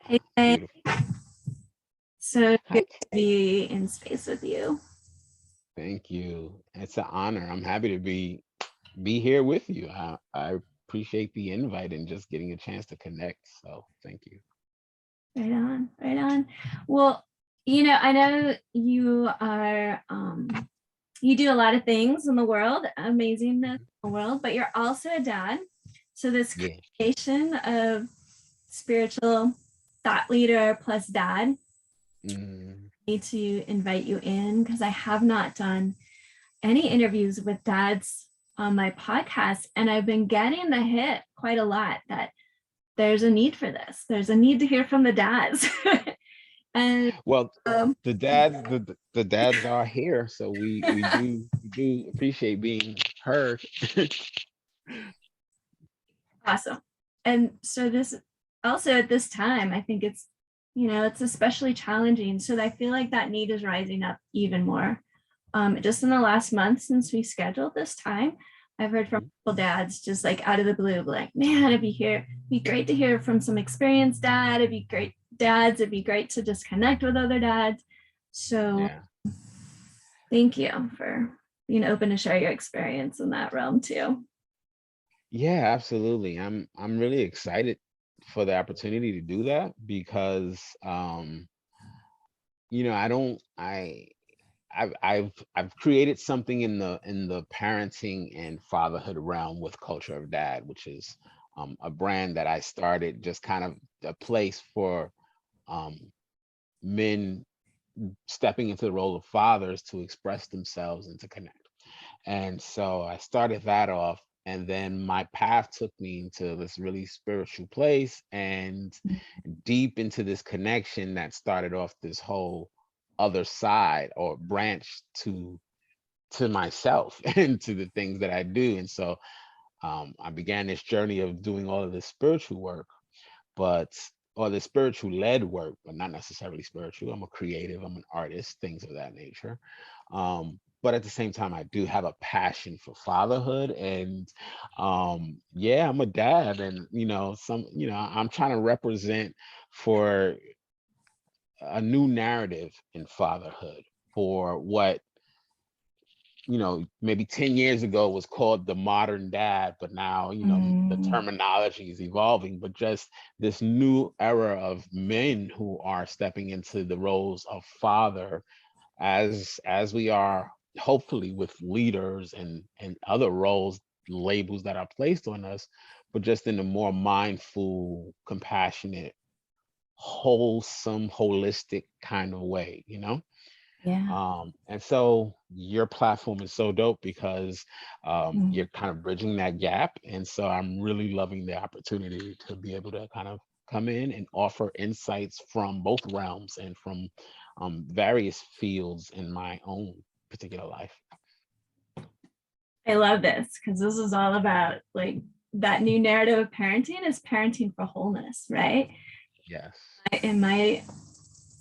Hey, Zay. Beautiful. So Hi. good to be in space with you. Thank you. It's an honor. I'm happy to be here with you. I appreciate the invite and just getting a chance to connect. So thank you. Right on, right on. Well, I know you are, you do a lot of things in the world, amazingness in Mhm. the world, but you're also a dad. So this Yeah. creation of spiritual thought leader plus dad, Mm, I need to invite you in because I have not done any interviews with dads on my podcast, and I've been getting the hit quite a lot that there's a need for this. There's a need to hear from the dads. and well, um, the dads are here, so we do appreciate being heard. awesome. And so this also at this time, I think it's especially challenging. So I feel like that need is rising up even more. Just in the last month since we scheduled this time, I've heard from people dads just like out of the blue, like, man, it'd be great to hear from some experienced dad. It'd be great dads. It'd be great to just connect with other dads. So Yeah. thank you for being open to share your experience in that realm too. Yeah, absolutely. I'm really excited for the opportunity to do that because I don't I've created something in the parenting and fatherhood realm with Culture of Dad, which is a brand that I started, just kind of a place for um, men stepping into the role of fathers to express themselves and to connect. And so I started that off, and then my path took me into this really spiritual place and deep into this connection that started off this whole other side or branch to myself and to the things that I do. And so I began this journey of doing all of this spiritual work, but or the spiritual led work, but not necessarily spiritual. I'm a creative, I'm an artist, things of that nature. But at the same time, I do have a passion for fatherhood, and yeah, I'm a dad, and I'm trying to represent for a new narrative in fatherhood for what maybe 10 years ago was called the modern dad, but now, the Mm, terminology is evolving, but just this new era of men who are stepping into the roles of father as we are hopefully with leaders and other roles, labels that are placed on us, but just in a more mindful, compassionate, wholesome, holistic kind of way. yeah. And so your platform is so dope because Mm. you're kind of bridging that gap. And so I'm really loving the opportunity to be able to kind of come in and offer insights from both realms and from various fields in my own particular life. I love this because this is all about like that new narrative of parenting is parenting for wholeness, right? Yes. In my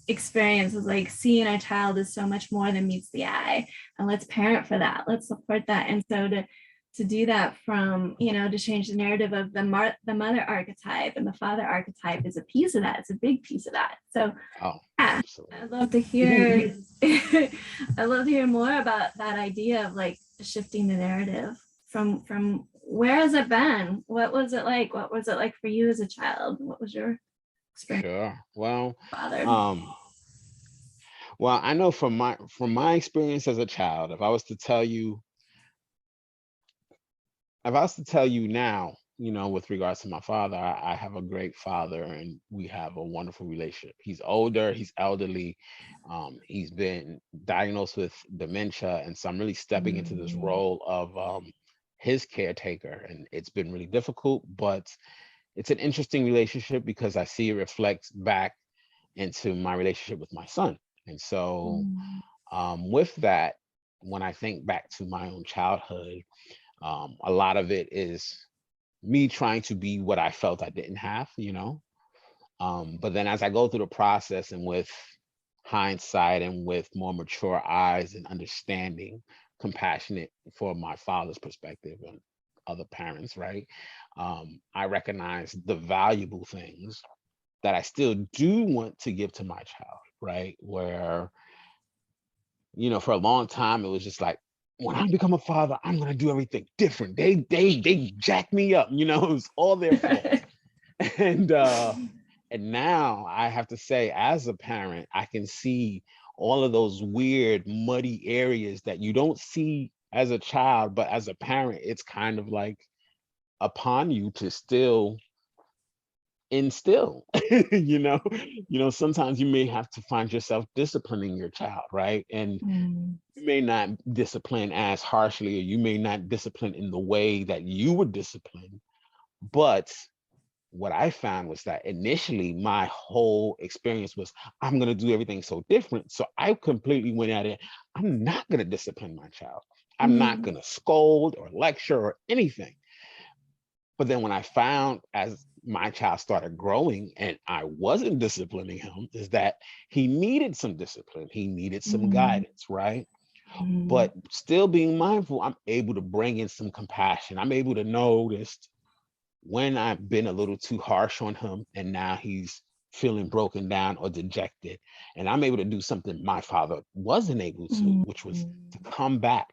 experience is like seeing our child is so much more than meets the eye, and let's parent for that, let's support that. And so to do that from to change the narrative of the mother archetype and the father archetype is a piece of that. It's a big piece of that. So Oh, yeah, I'd absolutely. love to hear I'd love to hear more about that idea of like shifting the narrative from where has it been? What was it like? What was it like for you as a child? What was your experience Sure. Well, with your father? um, I know from my experience as a child, if I was to tell you now, with regards to my father, I have a great father and we have a wonderful relationship. He's older, he's elderly, he's been diagnosed with dementia. And so I'm really stepping into this Mm, role of his caretaker. And it's been really difficult, but it's an interesting relationship because I see it reflects back into my relationship with my son. And so mm, with that, when I think back to my own childhood, a lot of it is me trying to be what I felt I didn't have. But then as I go through the process and with hindsight and with more mature eyes and understanding, compassionate for my father's perspective and other parents, right? I recognize the valuable things that I still do want to give to my child, right? Where, for a long time, it was just like, when I become a father, I'm gonna do everything different. They jack me up, it was all their fault. Right. And and now I have to say, as a parent, I can see all of those weird, muddy areas that you don't see as a child, but as a parent, it's kind of like upon you to still instill. Sometimes you may have to find yourself disciplining your child, right? And Mm, you may not discipline as harshly, or you may not discipline in the way that you would discipline. But what I found was that initially my whole experience was, I'm going to do everything so different. So I completely went at it. I'm not going to discipline my child. I'm not mm, going to scold or lecture or anything. But then when I found, as my child started growing and I wasn't disciplining him, is that he needed some discipline. He needed some mm, guidance, right? mm, But still being mindful, I'm able to bring in some compassion. I'm able to notice when I've been a little too harsh on him and now he's feeling broken down or dejected. And I'm able to do something my father wasn't able to, mm, which was to mm. come back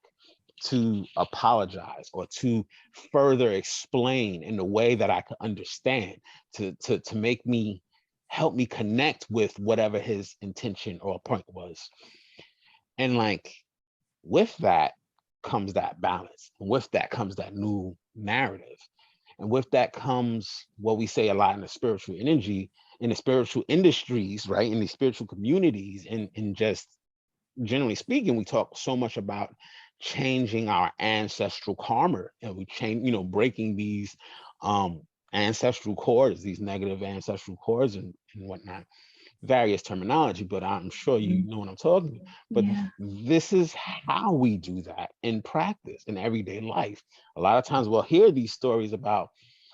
to apologize or to further explain in a way that I could understand, to make me, help me connect with whatever his intention or point was. And like, with that comes that balance. And with that comes that new narrative. And with that comes what we say a lot in the spiritual energy, in the spiritual industries, right? In the spiritual communities, and just generally speaking, we talk so much about changing our ancestral karma, and we change, breaking these um ancestral cords, these negative ancestral cords, and whatnot, various terminology, but I'm sure you Mm. know what I'm talking about. But Yeah. this is how we do that in practice, in everyday life. A lot of times we'll hear these stories about,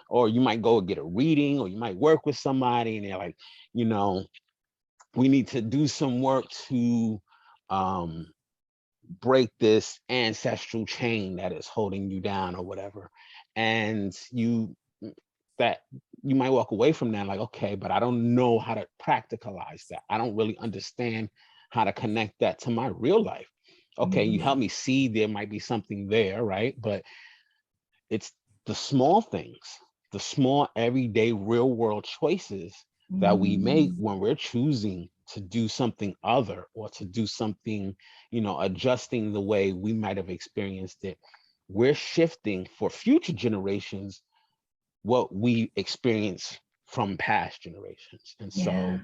or you might go and get a reading, or you might work with somebody and they're like, you know, we need to do some work to um, break this ancestral chain that is holding you down or whatever. And that you might walk away from that like, okay, but I don't know how to practicalize that. I don't really understand how to connect that to my real life. Okay, you Mm, help me see there might be something there, right? But it's the small things, the small everyday real world choices that we make mm. when we're choosing to do something other, or to do something, adjusting the way we might have experienced it. We're shifting for future generations what we experience from past generations. And Yeah. so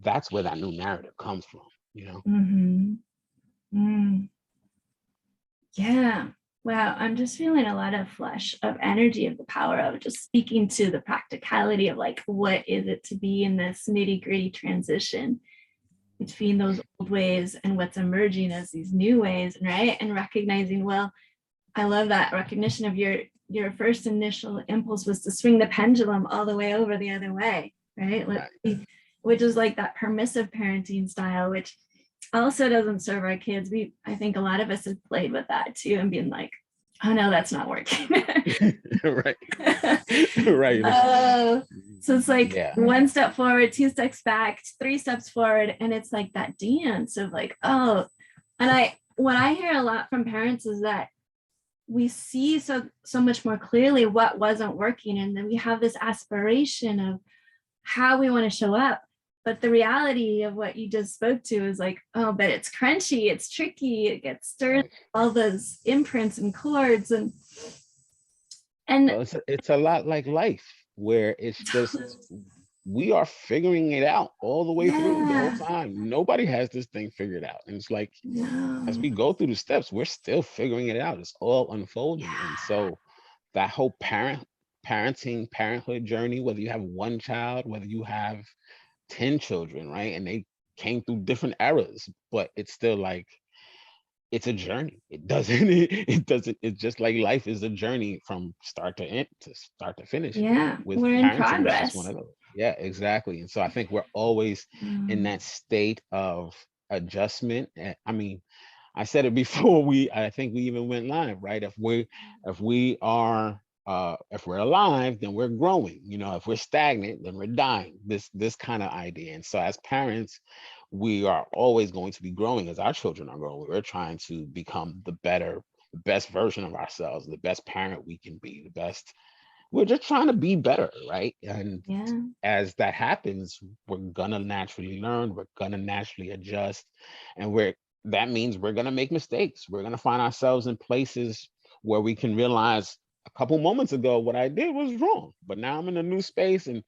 that's where that new narrative comes from. Hmm. Mm. Yeah. Wow. I'm just feeling a lot of flush of energy, of the power of just speaking to the practicality of like, what is it to be in this nitty gritty transition between those old ways and what's emerging as these new ways, right? And recognizing, well, I love that recognition of your first initial impulse was to swing the pendulum all the way over the other way, right? Right. Which is like that permissive parenting style, which also doesn't serve our kids. I think a lot of us have played with that too and been like, oh no, that's not working. Right. Right. Oh, so it's like Yeah. one step forward, two steps back, three steps forward. And it's like that dance of like, oh, and what I hear a lot from parents is that we see so much more clearly what wasn't working. And then we have this aspiration of how we want to show up. But the reality of what you just spoke to is like, oh, but it's crunchy, it's tricky, it gets stirred, Right. all those imprints and chords and Well, it's a lot like life, where it's just we are figuring it out all the way through the whole yeah, time. Nobody has this thing figured out. And it's like, as no, we go through the steps, we're still figuring it out. It's all unfolding. And yeah, so that whole parenthood journey, whether you have one child, whether you have 10 children, right? And they came through different eras, but it's still like, it's a journey. It doesn't, it doesn't, it's just like life is a journey from start to end, to start to finish. yeah, With we're in parenting, it's just one progress. of those. Yeah, exactly. And so I think we're always in Mm, that state of adjustment. I mean, I said it before I think we even went live, right? If we are if we're alive, then we're growing. You know, if we're stagnant, then we're dying. This kind of idea. And so as parents, we are always going to be growing as our children are growing. We're trying to become the best version of ourselves, the best parent we can be, the best. We're just trying to be better, right? And Yeah. as that happens, we're gonna naturally learn, we're gonna naturally adjust, and that means we're gonna make mistakes. We're gonna find ourselves in places where we can realize a couple moments ago what I did was wrong, but now I'm in a new space. And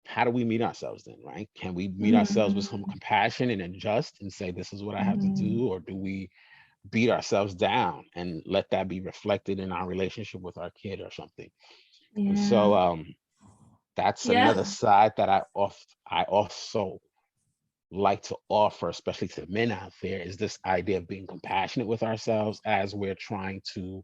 how do we meet ourselves then, right? Can we meet ourselves with some Mhm. compassion and adjust and say, this is what I have to Mhm. do? Or do we beat ourselves down and let that be reflected in our relationship with our kid or something? And Yeah. so that's another Yeah. side that I also like to offer, especially to men out there, is this idea of being compassionate with ourselves as we're trying to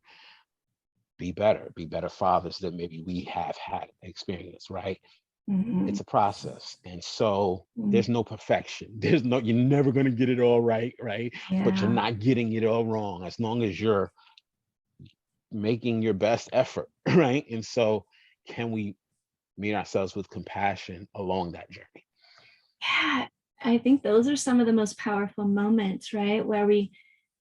be better fathers than maybe we have had experience, right? It's Mhm. a process. And so Mm. there's no perfection. You're never going to get it all right, right? But you're Yeah. not getting it all wrong as long as you're making your best effort, right? And so can we meet ourselves with compassion along that journey? Yeah. I think those are some of the most powerful moments, right? Where we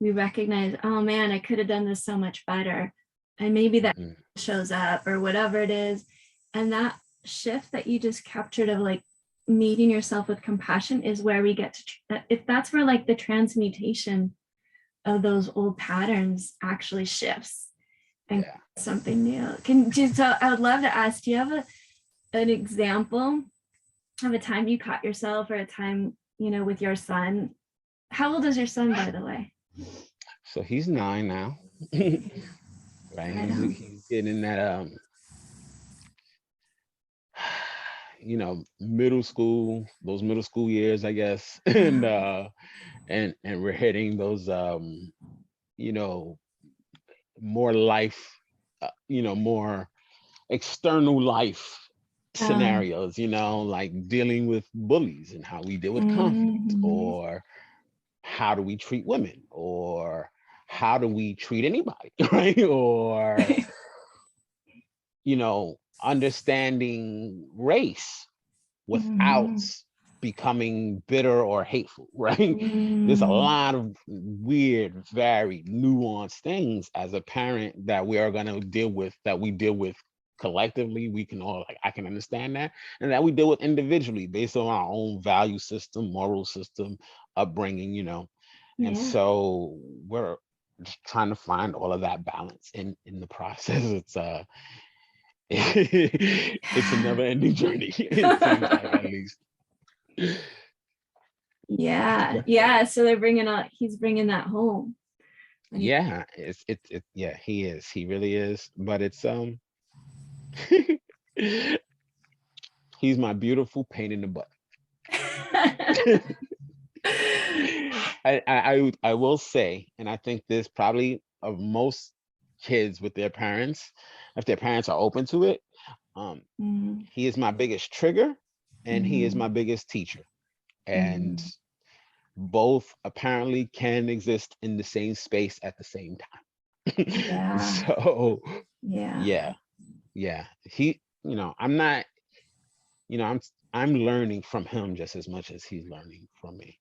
recognize, oh man, I could have done this so much better. And maybe that Mhm. shows up or whatever it is. And that shift that you just captured of like meeting yourself with compassion is where we get to, if that's where like the transmutation of those old patterns actually shifts and Yeah. something new. Can do so. I would love to ask, do you have an example of a time you caught yourself or a time, with your son? How old is your son, by the way? So he's 9 now. Right. Right He's on. he's getting in that middle school, those middle school years, I guess. And we're hitting those you know, more life, more external life Um, scenarios, like dealing with bullies and how we deal with conflict, mhm, or how do we treat women, or how do we treat anybody, right? Or, understanding race without mhm, becoming bitter or hateful, right? There's a mm, lot of weird, varied, nuanced things as a parent that we are going to deal with, that we deal with collectively. We can all, like, I can understand that, and that we deal with individually based on our own value system, moral system, upbringing. And yeah. so we're just trying to find all of that balance in the process. It's a never ending journey. It seems like, at least. Yeah, yeah. So he's bringing that home. And Yeah, yeah, he is. He really is. But it's he's my beautiful pain in the butt. I will say, and I think this probably of most kids with their parents, if their parents are open to it, um, Mm, he is my biggest trigger and he is mhm, my biggest teacher. And mhm. both apparently can exist in the same space at the same time. Yeah, So yeah, yeah, yeah. I'm not, I'm learning from him just as much as he's learning from me.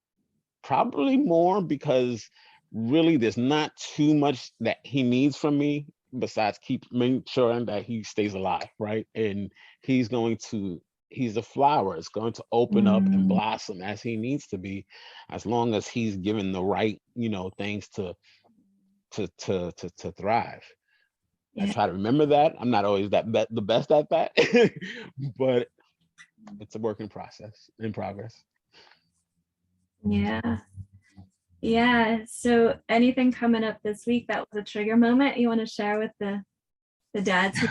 Probably more, because really there's not too much that he needs from me besides keep making sure that he stays alive, right? And he's going to he's a flower. It's going to open up and mm, blossom as he needs to be, as long as he's given the right, things to thrive. I yeah, try to remember that. I'm not always the best at that, but it's a work in progress. yeah, yeah. So anything coming up this week that was a trigger moment you want to share with the dads who,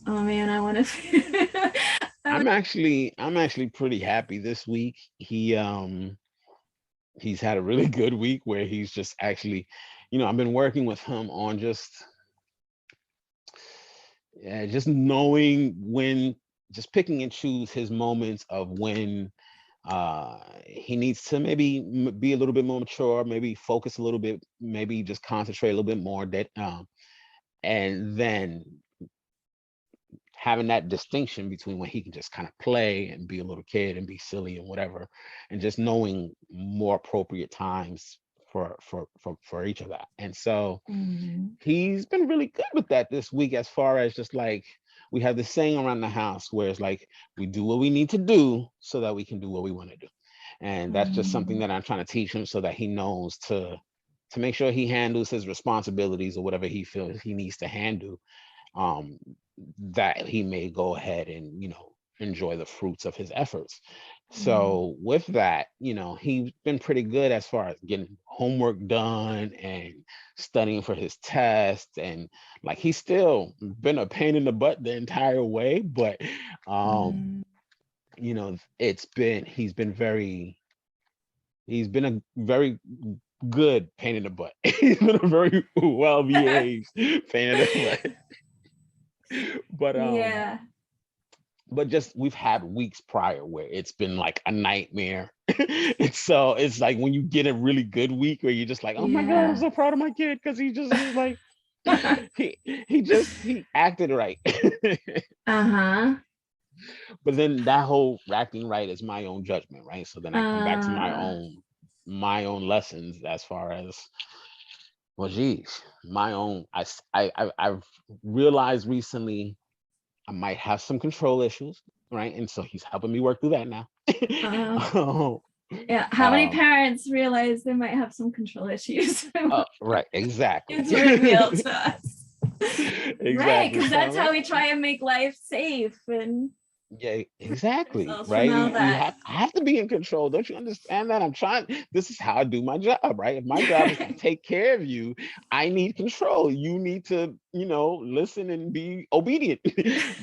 oh man, I want to I want I'm actually pretty happy this week. He's had a really good week where he's just actually, I've been working with him on just knowing when, just picking and choose his moments of when he needs to maybe be a little bit more mature, maybe focus a little bit, maybe just concentrate a little bit more, that and then having that distinction between when he can just kind of play and be a little kid and be silly and whatever, and just knowing more appropriate times for each of that. And so Mm, he's been really good with that this week, as far as just like, we have this saying around the house where it's like, we do what we need to do so that we can do what we want to do. And that's just something mm, that I'm trying to teach him, so that he knows to make sure he handles his responsibilities or whatever he feels he needs to handle, um, that he may go ahead and, enjoy the fruits of his efforts. mm, So with that, he's been pretty good as far as getting homework done and studying for his test. And like, he's still been a pain in the butt the entire way, but mm. he's been a very good pain in the butt. He's been a very well behaved pain in the butt. But Yeah. just, we've had weeks prior where it's been like a nightmare. And so it's like, when you get a really good week where you're just like, oh my God, I'm Yeah. so proud of my kid, because he just was like, he acted right. Uh-huh. But then that whole acting right is my own judgment, right? So then I come back to Uh, my own lessons, as far as, well, geez, my own, I've realized recently I might have some control issues, right? And so he's helping me work through that now. uh, um, yeah. How many um, parents realize they might have some control issues? right, exactly. It's revealed to us. Right, Exactly. because So I'm that's how like, we try and make life safe and yeah, exactly. ourselves from Right. all You that. have to be in control. Don't you understand that? I'm trying. This is how I do my job, right? If my job is to take care of you, I need control. You need to, listen and be obedient.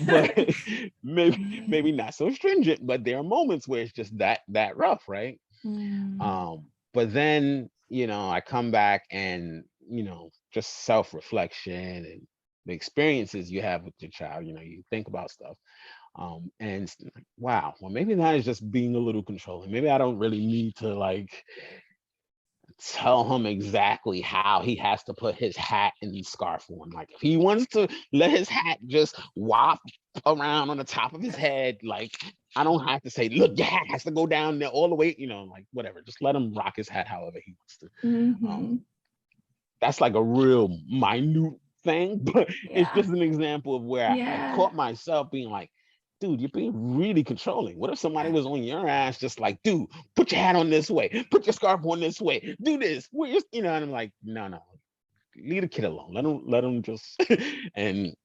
But maybe not so stringent. But there are moments where it's just that rough, right? Mm, But then, I come back and, just self-reflection and the experiences you have with your child, you think about stuff. And it's like, wow, well, maybe that is just being a little controlling. Maybe I don't really need to like tell him exactly how he has to put his hat in the scarf on. Like, if he wants to let his hat just wop around on the top of his head, like, I don't have to say, look, your hat has to go down there all the way, like, whatever. Just let him rock his hat however he wants to. hmm. Um, that's like a real minute thing, but it's Yeah. just an example of where I Yeah. caught myself being like, dude, you're being really controlling. What if somebody was on your ass, just like, dude, put your hat on this way, put your scarf on this way, do this. And I'm like, no, leave the kid alone. Let him just. And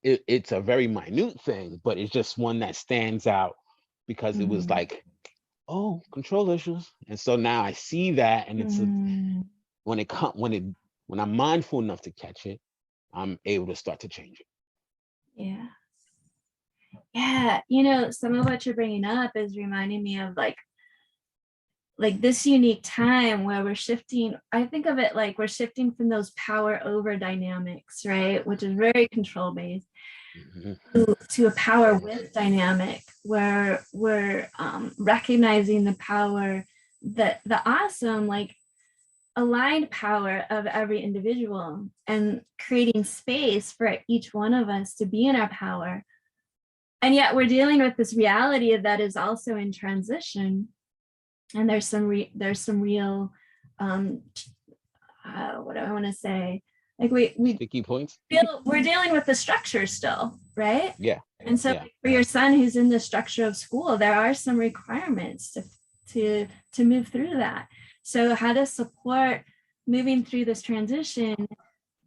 it's a very minute thing, but it's just one that stands out, because it was Mhm. like, oh, control issues. And so now I see that, and Mm, when it come when I'm mindful enough to catch it, I'm able to start to change it. yeah. Yeah. Some of what you're bringing up is reminding me of like this unique time where we're shifting. I think of it like we're shifting from those power over dynamics, right? Which is very control based Mhm. to a power with dynamic where we're recognizing the power, that the awesome, like aligned power of every individual, and creating space for each one of us to be in our power. And yet we're dealing with this reality that is also in transition, and there's some real um what do I want to say, like we Sticky points. feel we're dealing with the structure still, right? Yeah, And so yeah, like, for your son who's in the structure of school, there are some requirements to move through that. So how to support moving through this transition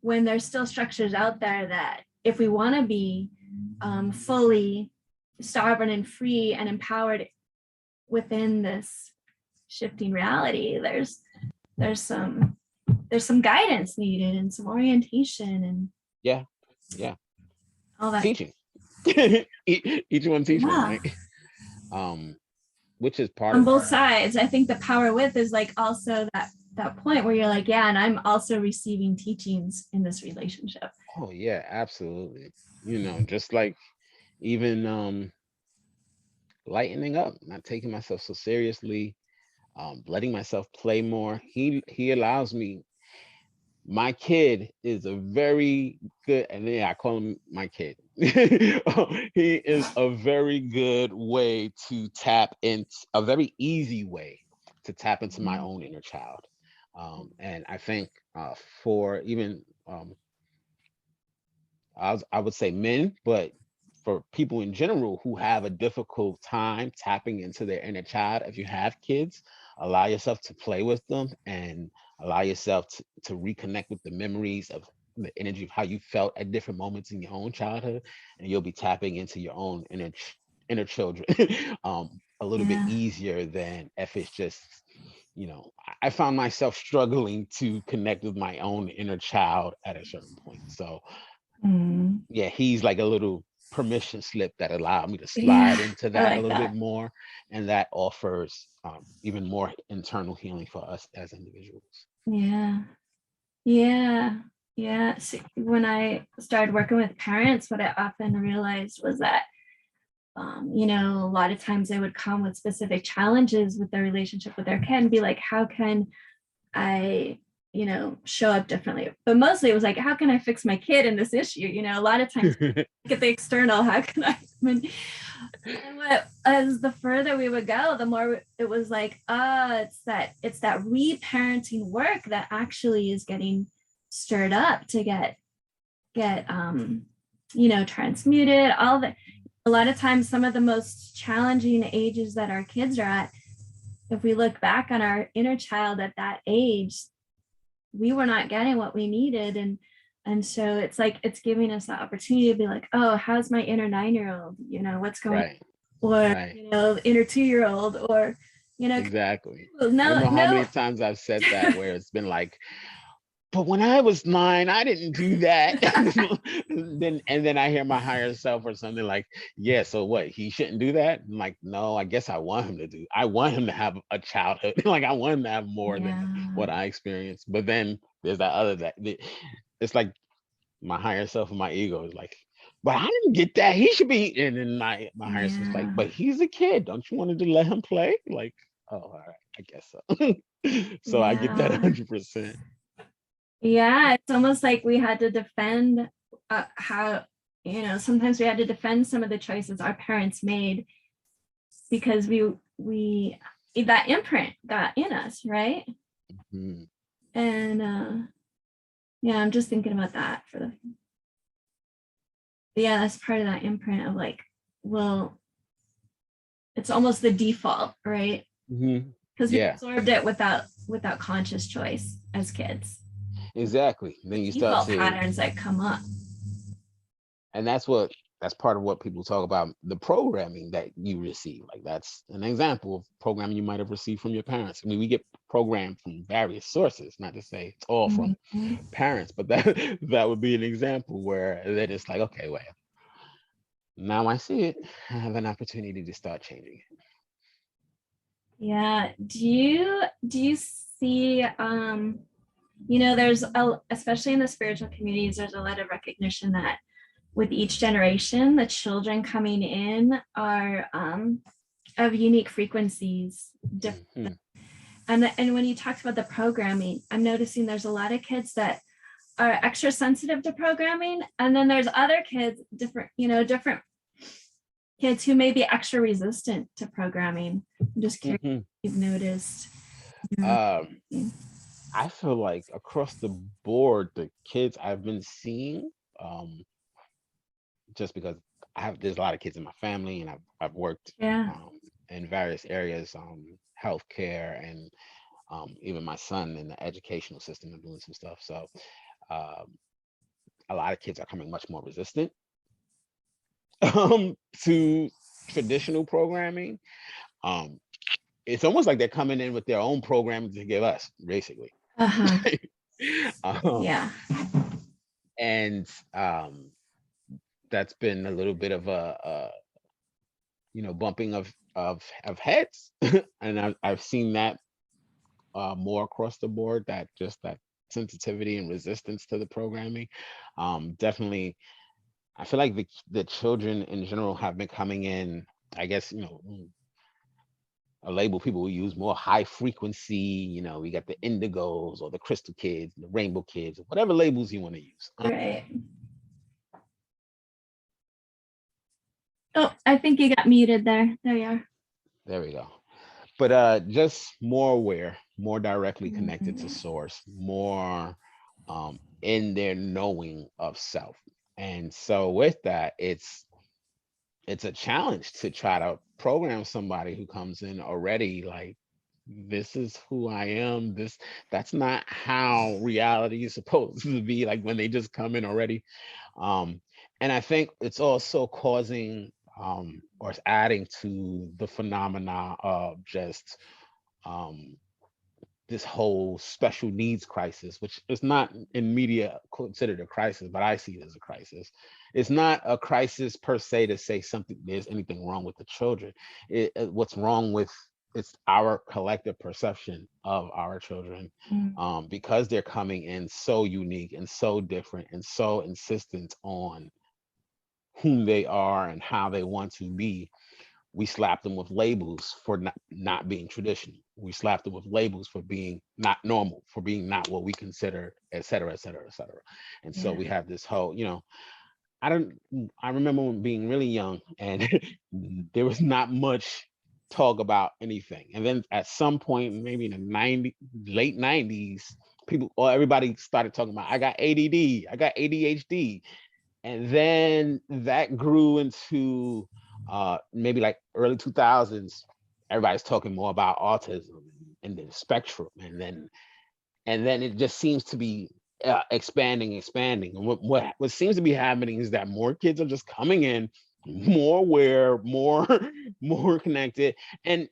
when there's still structures out there that if we want to be fully sovereign and free and empowered within this shifting reality, there's some there's some guidance needed and some orientation and yeah, yeah. all that. Teaching. Each one teaching, Yeah. right? Which is part On of. both sides, I think the power with is like also that point where you're like, yeah, and I'm also receiving teachings in this relationship. Oh yeah, absolutely. Just like, even lightening up, not taking myself so seriously, letting myself play more. He allows me. my kid is a very good, and yeah, I call him my kid. He is a very good way to tap into, a very easy way to tap into my Mhm. own inner child. And I think for even I would say men, but for people in general who have a difficult time tapping into their inner child, if you have kids, allow yourself to play with them and allow yourself to reconnect with the memories of the energy of how you felt at different moments in your own childhood, and you'll be tapping into your own inner children a little bit Yeah. easier than if it's just, I found myself struggling to connect with my own inner child at a certain point. So Mm. yeah, he's like a little permission slip that allowed me to Yeah. slide into I that a like little bit that. more, and that offers even more internal healing for us as individuals. Yeah. Yeah. Yeah. So when I started working with parents, what I often realized was that, a lot of times they would come with specific challenges with their relationship with their kid and be like, how can I, show up differently? But mostly it was like, how can I fix my kid in this issue? A lot of times look at the external, how can and what as the further we would go, the more it was like, it's that reparenting work that actually is getting stirred up to get transmuted. All the A lot of times some of the most challenging ages that our kids are at, if we look back on our inner child at that age, we were not getting what we needed. And so it's like it's giving us the opportunity to be like, oh, how's my inner 9-year-old? What's going Right, on? Or right, inner 2-year-old, or exactly. I don't no, know how no. many times I've said that where it's been like, but when I was 9, I didn't do that. And then I hear my higher self or something like, yeah, so what? He shouldn't do that? I'm like, no, I guess I want him to do. I want him to have a childhood. Like I want him to have more than Yeah. what I experienced. But then there's that other it's like my higher self and my ego is like, but I didn't get that. He should be. And then my higher self's like, Yeah. but he's a kid. Don't you want to let him play? Like, oh, all right, I guess so. So I get that Yeah. 100%. Yeah, it's almost like we had to defend how, sometimes we had to defend some of the choices our parents made because we that imprint got in us, right? Mhm. And yeah, I'm just thinking about that yeah, that's part of that imprint of like, well, it's almost the default, right? Because we Yeah, absorbed it without conscious choice as kids. exactly. The Then you start default to, patterns that come up. and that's part of what people talk about, the programming that you receive. Like that's an example of programming you might have received from your parents. I mean, we get programmed from various sources, not to say it's all from Mhm. parents, but that that would be an example where then it's like, okay, well, now I see it. I have an opportunity to start changing it. Yeah. Do you see there's especially in the spiritual communities, there's a lot of recognition that with each generation, the children coming in are of unique frequencies. Mhm. And when you talked about the programming, I'm noticing there's a lot of kids that are extra sensitive to programming, and then there's other kids, different kids who may be extra resistant to programming. I'm just curious Mhm. if you've noticed. Um, I feel like across the board, the kids I've been seeing, um, just because there's a lot of kids in my family, and I've worked Yeah. in various areas, healthcare, and even my son in the educational system and doing some stuff. So um, a lot of kids are coming much more resistant to traditional programming. Um, it's almost like they're coming in with their own programming to give us, basically. Uh-huh. um, Yeah. and that's been a little bit of a bumping of heads, and I've seen that more across the board. That just that sensitivity and resistance to the programming. Definitely, I feel like the children in general have been coming in. I guess a label people will use more high frequency, you know, we got the indigos or the crystal kids, the rainbow kids, whatever labels you want to use. Right. Oh, I think you got muted there. There you are. There we go. But just more aware, more directly connected to source, more in their knowing of self. And so with that, it's a challenge to try to program somebody who comes in already like, this is who I am. That's not how reality is supposed to be, like when they just come in already. And I think it's also causing or it's adding to the phenomena of just this whole special needs crisis, which is not in media considered a crisis, but I see it as a crisis. It's not a crisis per se to say something there's anything wrong with the children. What's wrong with it's our collective perception of our children, because they're coming in so unique and so different and so insistent on whom they are and how they want to be. We slap them with labels for not being traditional. We slap them with labels for being not normal, for being not what we consider, et cetera, et cetera, et cetera. And so we have this whole, you know, I remember when being really young and there was not much talk about anything. And then at some point, maybe in the late 90s, people or everybody started talking about, I got ADD, I got ADHD. And then that grew into maybe like early 2000s. Everybody's talking more about autism and the spectrum, and then it just seems to be expanding. And what seems to be happening is that more kids are just coming in, more aware, more more connected, and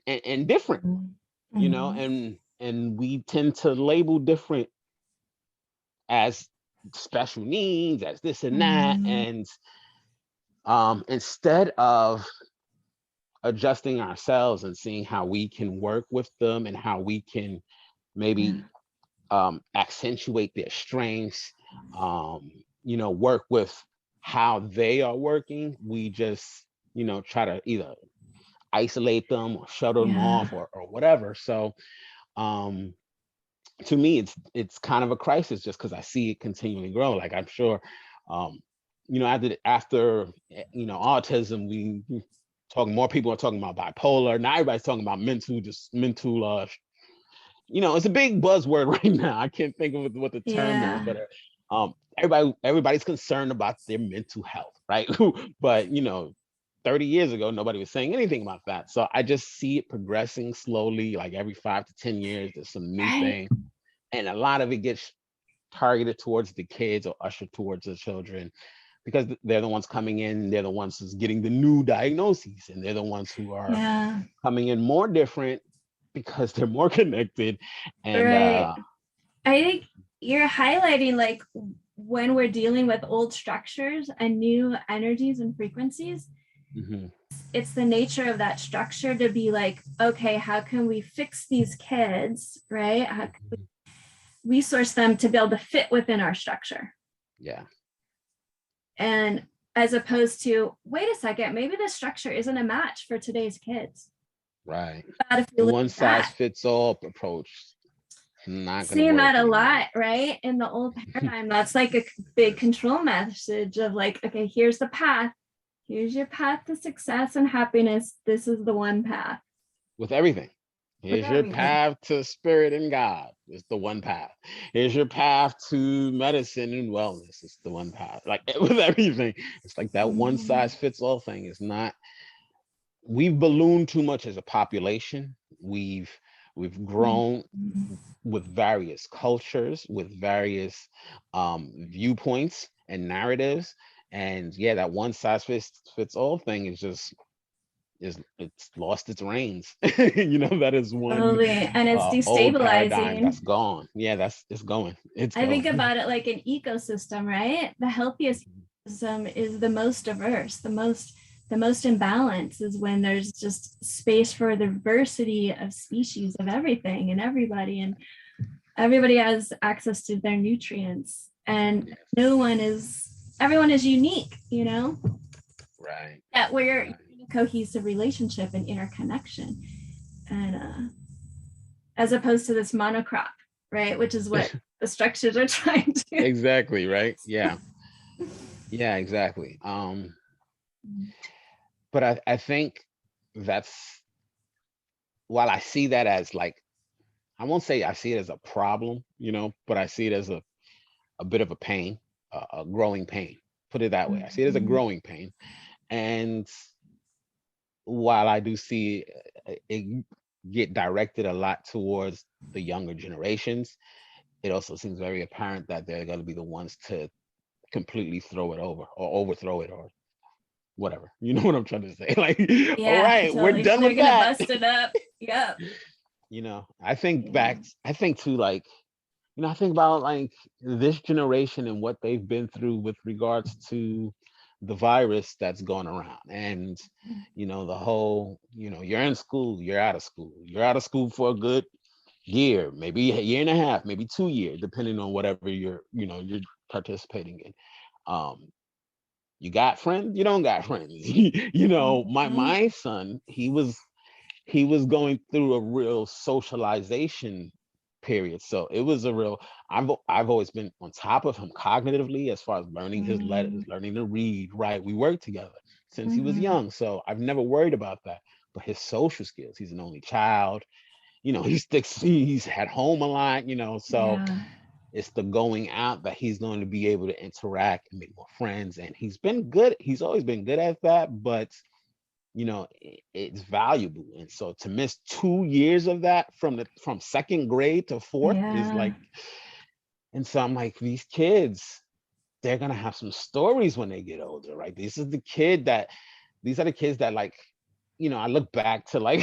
different, you know, and we tend to label different as special needs, as this and that, and instead of adjusting ourselves and seeing how we can work with them and how we can maybe accentuate their strengths, you know, work with how they are working, we just, you know, try to either isolate them or shut them off or whatever. So to me, it's kind of a crisis just because I see it continually grow. Like I'm sure, you know, after you know, autism, we talking more people are talking about bipolar. Now everybody's talking about mental, you know, it's a big buzzword right now. I can't think of what the term is, but everybody's concerned about their mental health, right? But you know, 30 years ago, nobody was saying anything about that. So I just see it progressing slowly, like every 5 to 10 years, there's some new thing. And a lot of it gets targeted towards the kids or ushered towards the children because they're the ones coming in, they're the ones who's getting the new diagnoses, and they're the ones who are coming in more different because they're more connected. And I think you're highlighting like when we're dealing with old structures and new energies and frequencies, it's the nature of that structure to be like, okay, how can we fix these kids, right? How can we resource them to be able to fit within our structure? Yeah. And as opposed to, wait a second, maybe the structure isn't a match for today's kids. Right. The one size fits all approach. Not seeing that a lot, right? In the old paradigm, that's like a big control message of like, okay, here's the path. Here's your path to success and happiness. This is the one path. With everything. Here's your path to spirit and God. It's the one path. Here's your path to medicine and wellness. It's the one path. Like with everything. It's like that one size fits all thing. It's not, we've ballooned too much as a population. We've grown with various cultures, with various viewpoints and narratives. And yeah, that one size fits all thing is just it's lost its reins. You know, that is one and it's destabilizing. Old paradigm that's gone. Yeah, it's going. I think about it like an ecosystem, right? The healthiest ecosystem is the most diverse, the most imbalance is when there's just space for the diversity of species of everything and everybody, and everybody has access to their nutrients, and everyone is unique, you know? Right. That we're in a cohesive relationship and interconnection. and as opposed to this monocrop, right? Which is what the structures are trying to. Exactly, right? Yeah. Yeah, exactly. But I think that's, while I see that as like, I won't say I see it as a problem, but I see it as a bit of a pain, a growing pain. Put it that way. I see it as a Mhm. growing pain. And while I do see it get directed a lot towards the younger generations, it also seems very apparent that they're going to be the ones to completely throw it over or overthrow it or whatever. You know what I'm trying to say? Like, all Yeah, right, we're totally. done They're with gonna that. bust it up. Yep. I think Yeah. back, I think to like, I think about like this generation and what they've been through with regards to the virus that's going around. And, the whole, you're in school, you're out of school, you're out of school for a good year, maybe a year and a half, maybe 2 years, depending on whatever you're participating in. Um, you got friends, you don't got friends. My Mhm. my son, he was going through a real socialization period. So it was a real, I've always been on top of him cognitively as far as learning his letters, Mhm. learning to read, right? We worked together since he was Mhm. young. So I've never worried about that. But his social skills, he's an only child, he's had home a lot, so Yeah. it's the going out that he's going to be able to interact and make more friends. And he's been good. He's always been good at that, but it's valuable. And so to miss 2 years of that from second grade to fourth is Yeah. like, and so I'm like, these kids, they're gonna have some stories when they get older, right? These are the kids that like, I look back to like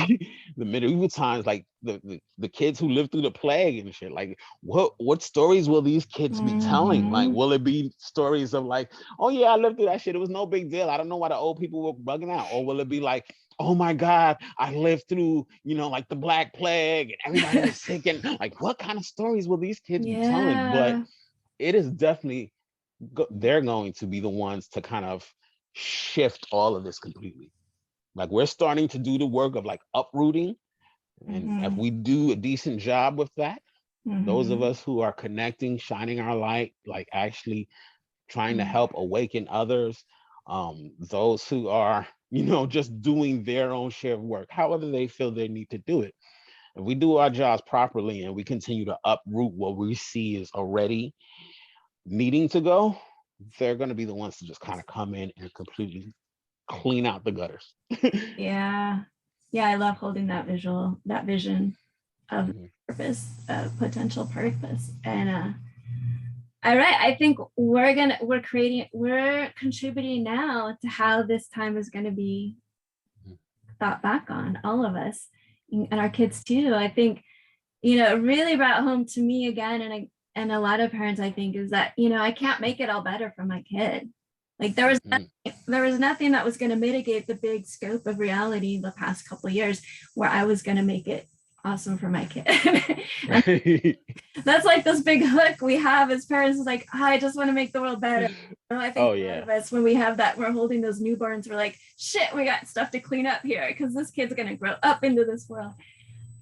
the medieval times, like the kids who lived through the plague and shit. Like, what stories will these kids be telling? Like, Mhm. will it be stories of like, oh yeah, I lived through that shit. It was no big deal. I don't know why the old people were bugging out. Or will it be like, oh my God, I lived through, like the Black Plague and everybody was sick, and like, what kind of stories will these kids be telling? But Yeah. it is definitely they're going to be the ones to kind of shift all of this completely. Like, we're starting to do the work of like uprooting. And if Mhm. we do a decent job with that, those of Mhm. us who are connecting, shining our light, like actually trying to help awaken others, those who are, just doing their own share of work, however they feel they need to do it. If we do our jobs properly and we continue to uproot what we see is already needing to go, they're going to be the ones to just kind of come in and completely clean out the gutters. Yeah. Yeah, I love holding that vision of Mhm. purpose, potential purpose. And all right, I think we're contributing now to how this time is going to be thought back on, all of us and our kids too. I think, it really brought home to me again, and a lot of parents, I think, is that, I can't make it all better for my kid. Like Mhm. there was nothing that was going to mitigate the big scope of reality the past couple of years where I was going to make it awesome for my kid. And Right. that's like this big hook we have as parents, is like, "Oh, I just want to make the world better." I think Oh a lot yeah. of us, when we have that, we're holding those newborns, we're like, shit, we got stuff to clean up here because this kid's going to grow up into this world.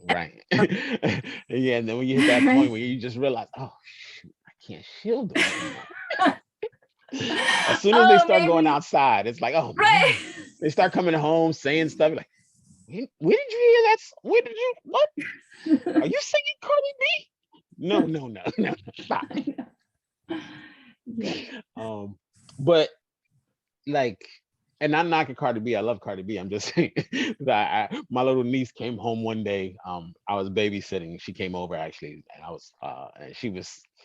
Right. Yeah, and then when you hit that point Right. where you just realize, oh shoot, I can't shield them anymore. As soon as they Oh, start going maybe. outside, it's like, oh Right. man. They start coming home saying stuff like, where did you hear that? Where did you what? Are you singing Cardi B? No, no, no, no, stop. I know. Yeah. Um, but like, and I'm knocking Cardi B. I love Cardi B. I'm just saying that my little niece came home one day. I was babysitting. She came over actually, and I was,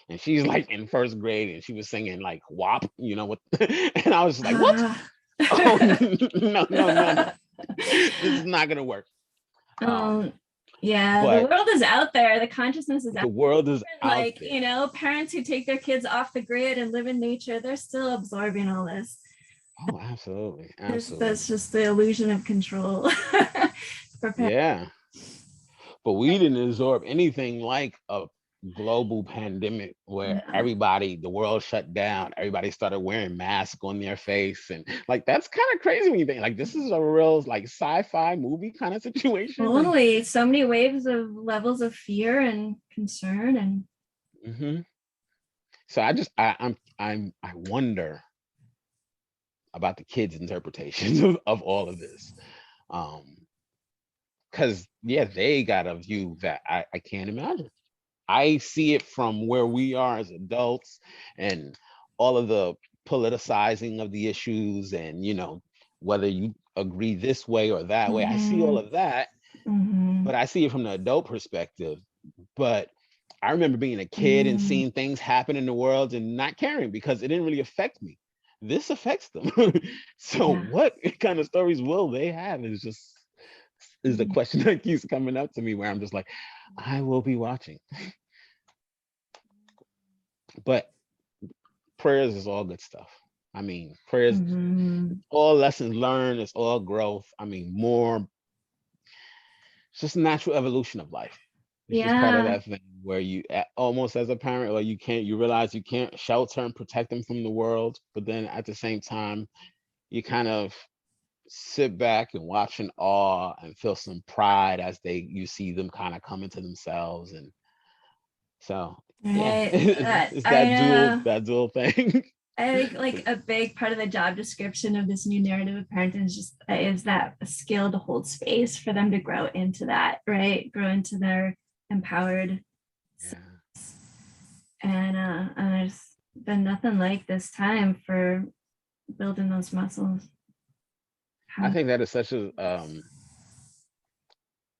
and she's like in first grade, and she was singing like WAP, what? And I was just like, what? Ah. Oh no, no, no, no. This is not gonna work. Um, um, yeah, the but world is out there. The consciousness is out the world is there. out Like, there. parents who take their kids off the grid and live in nature, they're still absorbing all this. Oh, absolutely, That's absolutely. just the illusion of control for parents. Yeah. But we didn't absorb anything like a global pandemic where Yeah. everybody, the world shut down, everybody started wearing masks on their face, and like that's kind of crazy when you think like this is a real like sci-fi movie kind of situation. And Totally. So many waves of levels of fear and concern and mhm. So I wonder about the kids' interpretations of all of this. Um, because yeah, they got a view that I can't imagine. I see it from where we are as adults and all of the politicizing of the issues and whether you agree this way or that way. I see all mm-hmm, of that, mm-hmm, but I see it from the adult perspective. But I remember being a kid and mm, seeing things happen in the world and not caring because it didn't really affect me. This affects them. So yeah. what kind of stories will they have is the Mm, question that keeps coming up to me where I'm just like, I will be watching. But prayers is all good stuff. I mean, prayers, mm-hmm. all lessons learned, it's all growth. I mean, more, it's just natural evolution of life. It's just part of Yeah. that thing where almost as a parent, like you realize you can't shelter and protect them from the world, but then at the same time, you kind of sit back and watch in awe and feel some pride as you see them kind of come into themselves. And so, yeah, Right. it's I know. that dual thing. I think like a big part of the job description of this new narrative of parenting is that skill to hold space for them to grow into that, right? Grow into their empowered Yeah. and there's been nothing like this time for building those muscles. I How, think that is such a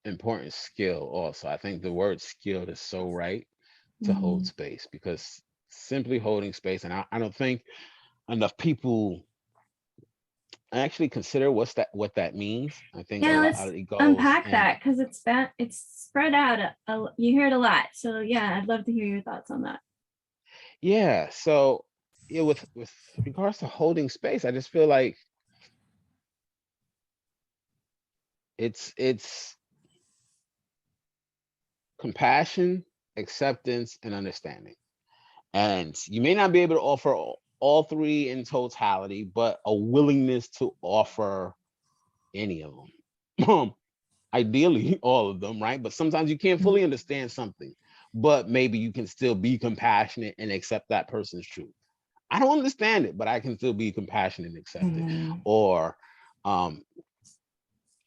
important skill also. I think the word skilled is so right to hold mm, space because simply holding space, and I don't think enough people actually consider what that means. I think a yeah, lot let's it goes unpack and that because it's spread out. You hear it a lot. So yeah, I'd love to hear your thoughts on that. yeah, so yeah, with regards to holding space, I just feel like it's compassion, acceptance, and understanding. And you may not be able to offer all three in totality, but a willingness to offer any of them. Ideally, all of them, right? But sometimes you can't fully understand something, but maybe you can still be compassionate and accept that person's truth. I don't understand it, but I can still be compassionate and accept it. Mm, Or um,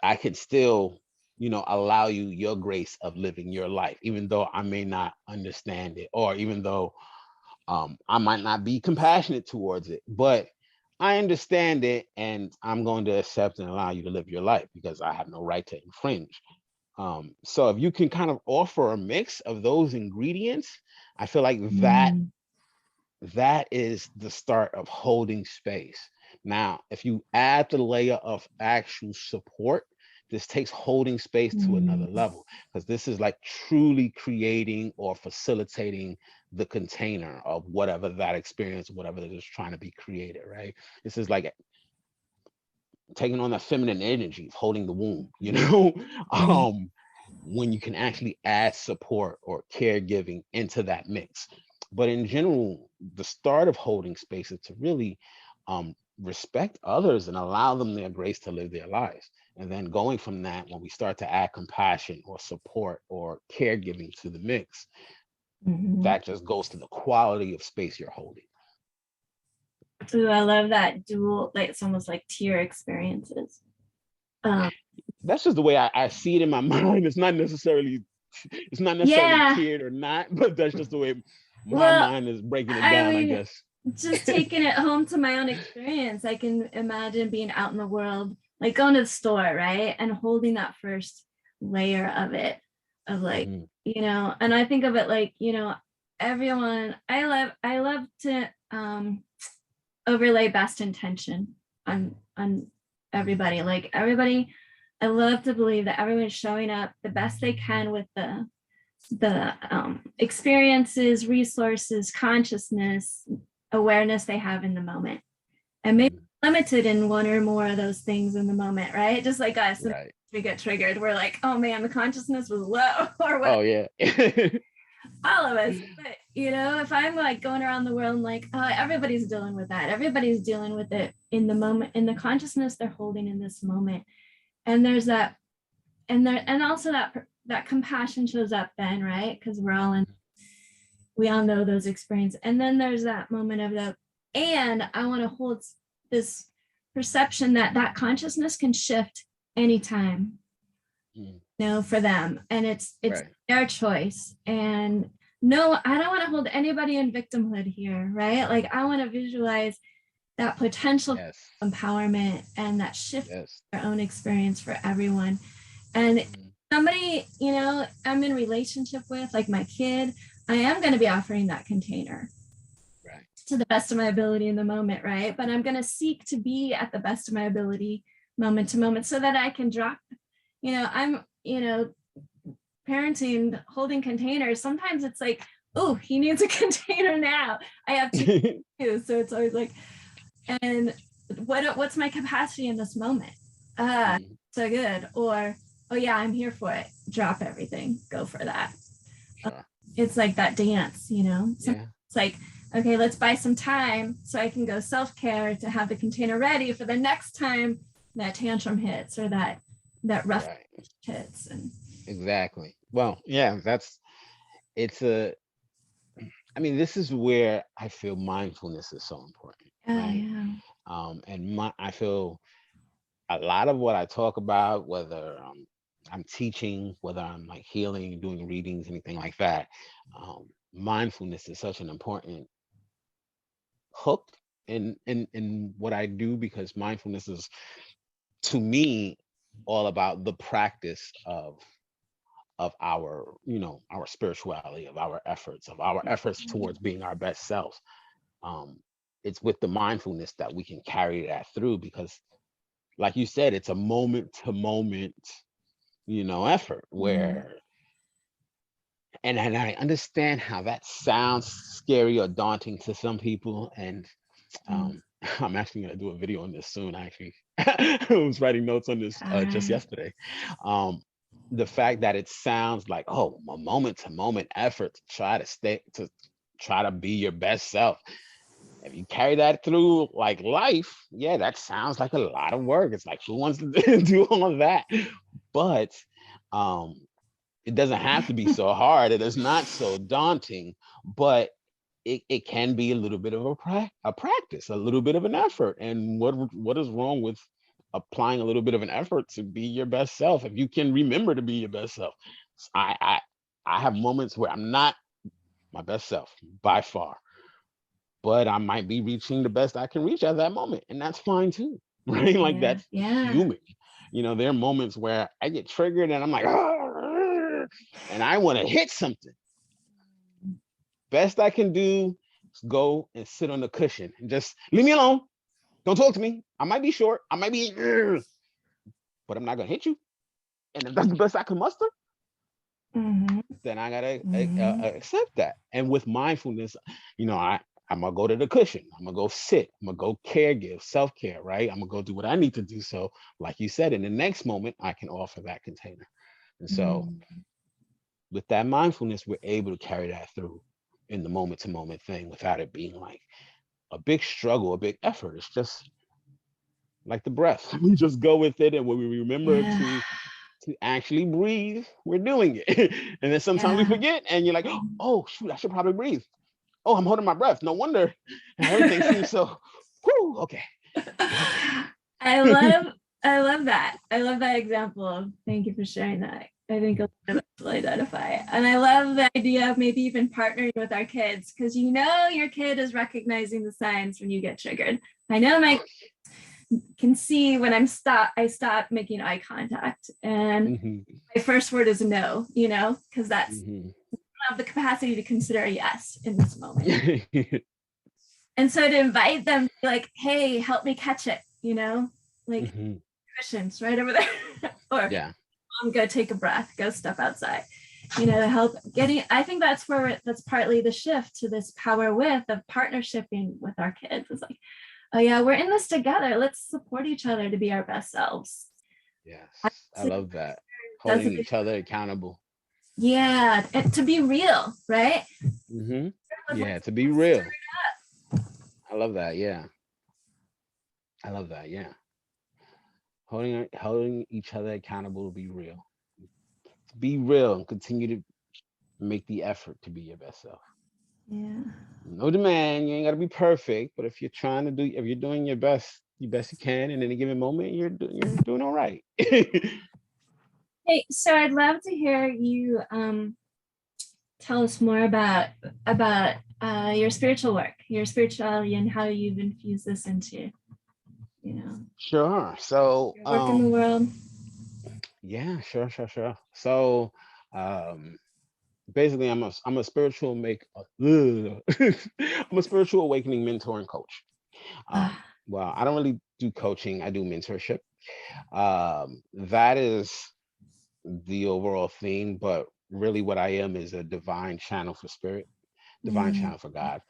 I can still, allow you your grace of living your life, even though I may not understand it, or even though I might not be compassionate towards it, but I understand it and I'm going to accept and allow you to live your life because I have no right to infringe. So if you can kind of offer a mix of those ingredients, I feel like mm, that is the start of holding space. Now, if you add the layer of actual support, this takes holding space to another mm, level because this is like truly creating or facilitating the container of whatever that experience, whatever that is trying to be created, right? This is like taking on that feminine energy of holding the womb, mm, um, when you can actually add support or caregiving into that mix. But in general, the start of holding space is to really respect others and allow them their grace to live their lives. And then going from that, when we start to add compassion or support or caregiving to the mix, mm. that just goes to the quality of space you're holding. Ooh, I love that dual, like it's almost like tier experiences. Um, That's just the way I see it in my mind. It's not necessarily yeah. tiered or not, but that's just the way my Well, mind is breaking it I down, I mean, guess. just taking it home to my own experience, I can imagine being out in the world, like going to the store, right? And holding that first layer of it, of like, Mhm. and I think of it like, everyone, I love to overlay best intention on everybody. Like everybody, I love to believe that everyone's showing up the best they can with the experiences, resources, consciousness, awareness they have in the moment. And maybe Mhm. limited in one or more of those things in the moment, right? Just like us, and Right. we get triggered. We're like, oh man, the consciousness was low or what. Oh yeah. all of us. But you know, if I'm like going around the world, like, oh, everybody's dealing with that. Everybody's dealing with it in the moment, in the consciousness they're holding in this moment. And there's that, and also that compassion shows up then, right? Because we all know those experiences. And then there's that moment of the, and I want to hold this perception that that consciousness can shift anytime, Mm. for them, and it's Right. their choice. And no, I don't want to hold anybody in victimhood here, right? Like I want to visualize that potential Yes. empowerment and that shift Yes. their own experience for everyone. And somebody, I'm in relationship with, like my kid, I am going to be offering that container Right. to the best of my ability in the moment, right? But I'm going to seek to be at the best of my ability moment to moment so that I can drop, I'm, parenting, holding containers. Sometimes it's like, oh, he needs a container now. I have to do. So it's always like, and what's my capacity in this moment? So good. Or, oh yeah, I'm here for it. Drop everything, go for that. Sure. It's like that dance, Yeah. It's like, okay, let's buy some time so I can go self-care to have the container ready for the next time that tantrum hits or that rough hits. And exactly. Well, yeah, this is where I feel mindfulness is so important, right? And I feel a lot of what I talk about, whether I'm teaching, whether I'm like healing, doing readings, anything like that, mindfulness is such an important hook in what I do, because mindfulness is, to me, all about the practice of our spirituality, of our efforts towards being our best self. It's with the mindfulness that we can carry that through, because like you said, it's a moment to moment effort where, and I understand how that sounds scary or daunting to some people. And I'm actually going to do a video on this soon. I was writing notes on this just yesterday. The fact that it sounds like, oh, a moment to moment effort to try to be your best self. If you carry that through like life, yeah, that sounds like a lot of work. It's like, who wants to do all of that? But it doesn't have to be so hard. It is not so daunting, but it can be a little bit of a practice, a little bit of an effort. And what is wrong with applying a little bit of an effort to be your best self, if you can remember to be your best self? I have moments where I'm not my best self by far, but I might be reaching the best I can reach at that moment, and that's fine too, right? Like that's human. There are moments where I get triggered and I'm like, "Arr!" and I want to hit something. Best I can do is go and sit on the cushion and just leave me alone. Don't talk to me. I might be short. I might be, but I'm not gonna hit you. And if that's the best I can muster, then I gotta accept that. And with mindfulness, I'm gonna go to the cushion. I'm gonna go sit. I'm gonna go caregive, self-care, right? I'm gonna go do what I need to do. So, like you said, in the next moment, I can offer that container. And so, with that mindfulness, we're able to carry that through in the moment to moment thing without it being like a big struggle, a big effort. It's just like the breath. We just go with it, and when we remember to actually breathe, we're doing it. And then sometimes we forget, and you're like, oh shoot, I should probably breathe. Oh, I'm holding my breath. No wonder everything seems so whew, okay. I love that. I love that example. Thank you for sharing that. I think a lot of us will identify. And I love the idea of maybe even partnering with our kids, because your kid is recognizing the signs when you get triggered. I know my can see when I stop making eye contact, and my first word is no, because that's I don't have the capacity to consider a yes in this moment. And so to invite them, like, hey, help me catch it, like cushions right over there. Or I'm gonna take a breath, go step outside, help getting. I think that's partly the shift to this power of partnershiping with our kids. It's like, oh yeah, we're in this together. Let's support each other to be our best selves. Yes, I love that. Holding each other accountable. Yeah, and to be real, right? Hmm. Like, Yeah, to be let's stir real. it up. I love that. Yeah, I love that. Yeah, holding each other accountable to be real, and continue to make the effort to be your best self. Yeah. No demand. You ain't got to be perfect, but if you're trying to do, if you're doing your best you can in any given moment, you're doing all right. Hey, so I'd love to hear you tell us more about your spiritual work, your spirituality, and how you've infused this into, you know, Sure. So, your work in the world. yeah, sure. So, um, basically, I'm a spiritual I'm a spiritual awakening mentor and coach. Ah, Well, I don't really do coaching. I do mentorship. That is the overall theme, but really what I am is a divine channel for spirit, divine mm, channel for God.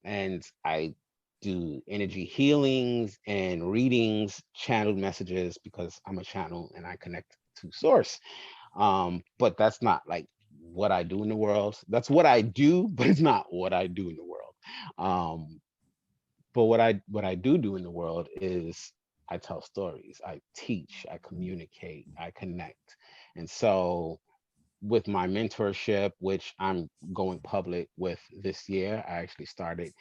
And I do energy healings and readings, channeled messages because I'm a channel and I connect to source. But that's not like what I do in the world. That's what I do, but it's not what I do in the world. Um, but what I do in the world is I tell stories, I teach, I communicate, I connect. And so with my mentorship, which I'm going public with this year, I actually started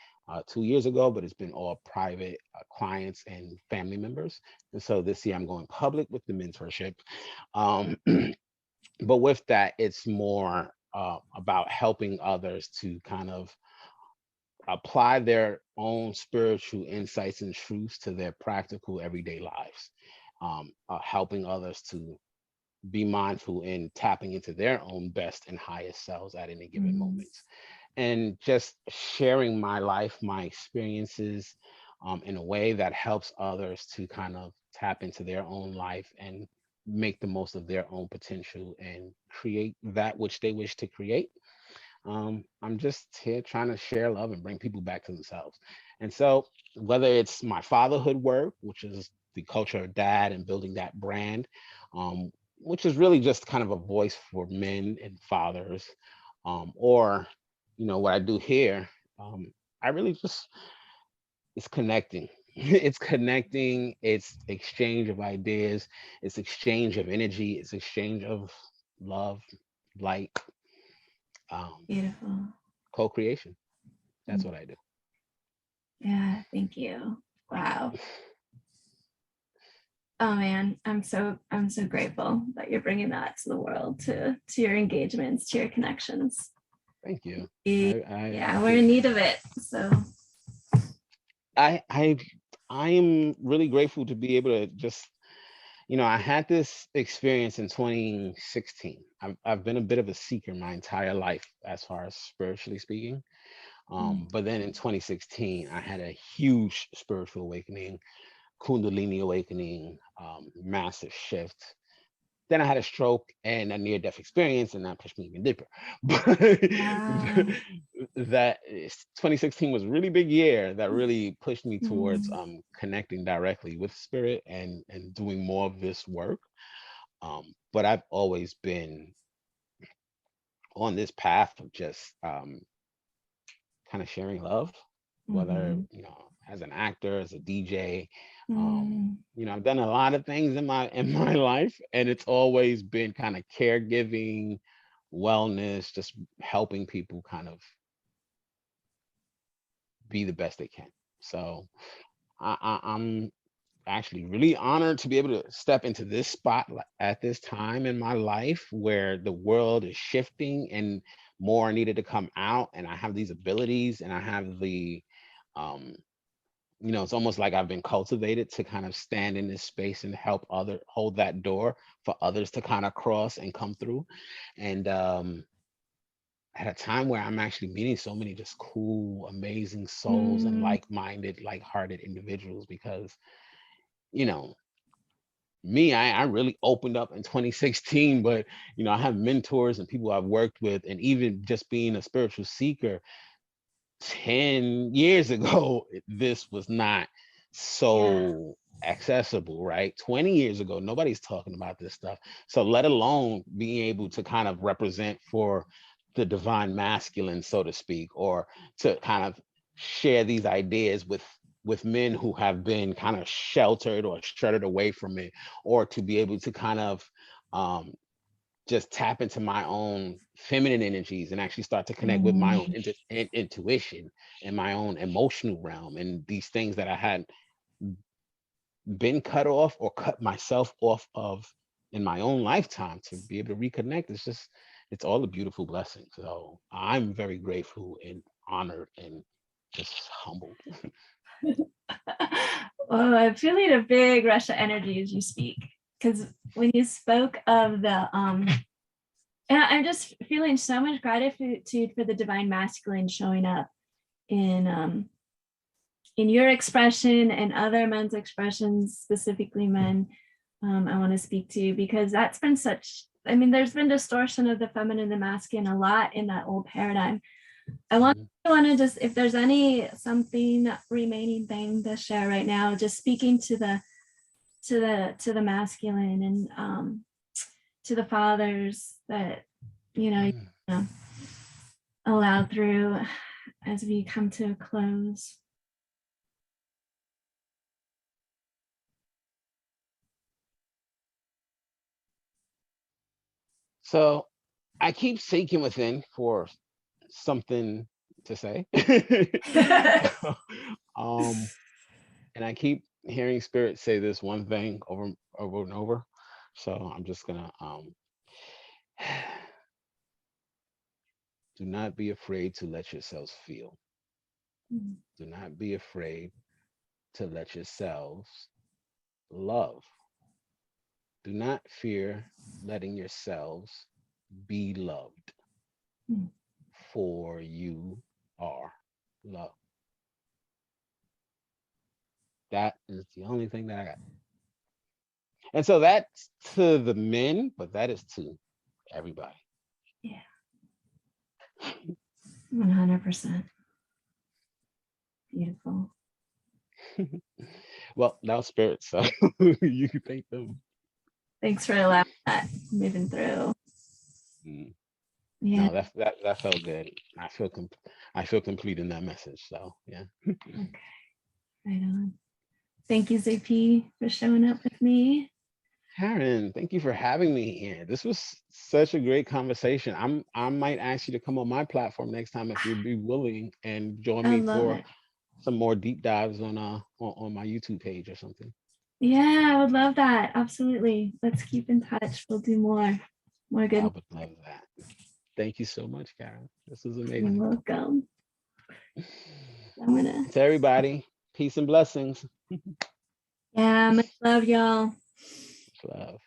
2 years ago, but it's been all private clients and family members. And so this year I'm going public with the mentorship. Um, but with that, it's more about helping others to kind of apply their own spiritual insights and truths to their practical everyday lives, helping others to be mindful in tapping into their own best and highest selves at any given mm, moment, and just sharing my life, my experiences, in a way that helps others to kind of tap into their own life and make the most of their own potential and create that which they wish to create. I'm just here trying to share love and bring people back to themselves. And so, whether it's my fatherhood work, which is the culture of dad and building that brand, which is really just kind of a voice for men and fathers, or what I do here, I really just it's connecting. It's connecting. It's exchange of ideas. It's exchange of energy. It's exchange of love, light, um, beautiful. co-creation. That's Mm, what I do. yeah, thank you. Wow. Oh man, I'm so grateful that you're bringing that to the world, to your engagements, to your connections. Thank you. Yeah, we're in need of it. So I I I am really grateful to be able to just, I had this experience in 2016. I've been a bit of a seeker my entire life as far as spiritually speaking. mm, But then in 2016, I had a huge spiritual awakening, Kundalini awakening, massive shift. Then I had a stroke and a near death experience, and that pushed me even deeper. But wow. that 2016 was a really big year that really pushed me towards Mm, connecting directly with spirit and doing more of this work. But I've always been on this path of just kind of sharing love, whether mhm, as an actor, as a DJ. mm, I've done a lot of things in my in my life, and it's always been kind of caregiving, wellness, just helping people kind of be the best they can. So I'm actually really honored to be able to step into this spot at this time in my life where the world is shifting and more needed to come out, and I have these abilities and I have the um it's almost like I've been cultivated to kind of stand in this space and help hold that door for others to kind of cross and come through. And at a time where I'm actually meeting so many just cool, amazing souls and mm, like-minded, like-hearted individuals, because you know me, I really opened up in 2016, but I have mentors and people I've worked with, and even just being a spiritual seeker 10 years ago, this was not yeah. so. accessible, right? 20 years ago, nobody's talking about this stuff. So let alone being able to kind of represent for the divine masculine, so to speak, or to kind of share these ideas with men who have been kind of sheltered or shuttered away from it, or to be able to kind of um, just tap into my own feminine energies and actually start to connect with my own Mm. intuition and my own emotional realm and these things that I had been cut off or cut myself off of in my own lifetime, to be able to reconnect. It's just, it's all a beautiful blessing. So I'm very grateful and honored and just humbled. Oh, I'm feeling a big rush of energy as you speak. Because when you spoke of the and I'm just feeling so much gratitude for the divine masculine showing up in your expression and other men's expressions, specifically men. I want to speak to, because that's been such, I mean, there's been distortion of the feminine and the masculine a lot in that old paradigm. I want to just, if there's any something remaining thing to share right now, just speaking to the masculine and to the fathers that you know allowed through as we come to a close. So I keep seeking within for something to say. um, and I keep hearing spirit say this one thing over and over. So I'm just gonna do not be afraid to let yourselves feel. Do not be afraid to let yourselves love. Do not fear letting yourselves be loved, for you are love. That is the only thing that I got. And so that's to the men, but that is to everybody. Yeah, 100%. Beautiful. Well, now spirits, so you can thank them. Thanks for allowing that moving through. Mm. Yeah. No, that felt good. I feel complete in that message. So yeah. Okay. Right on. Thank you, Zay'P, for showing up with me. Karen, thank you for having me here. This was such a great conversation. I might ask you to come on my platform next time if you'd be willing and join I me love for it. some more deep dives on my YouTube page or something. Yeah, I would love that. Absolutely. Let's keep in touch. We'll do more. More I good. would love that. Thank you so much, Karen. This is You're amazing. welcome. I'm gonna. To everybody, peace and blessings. Yeah, much love, y'all. Love.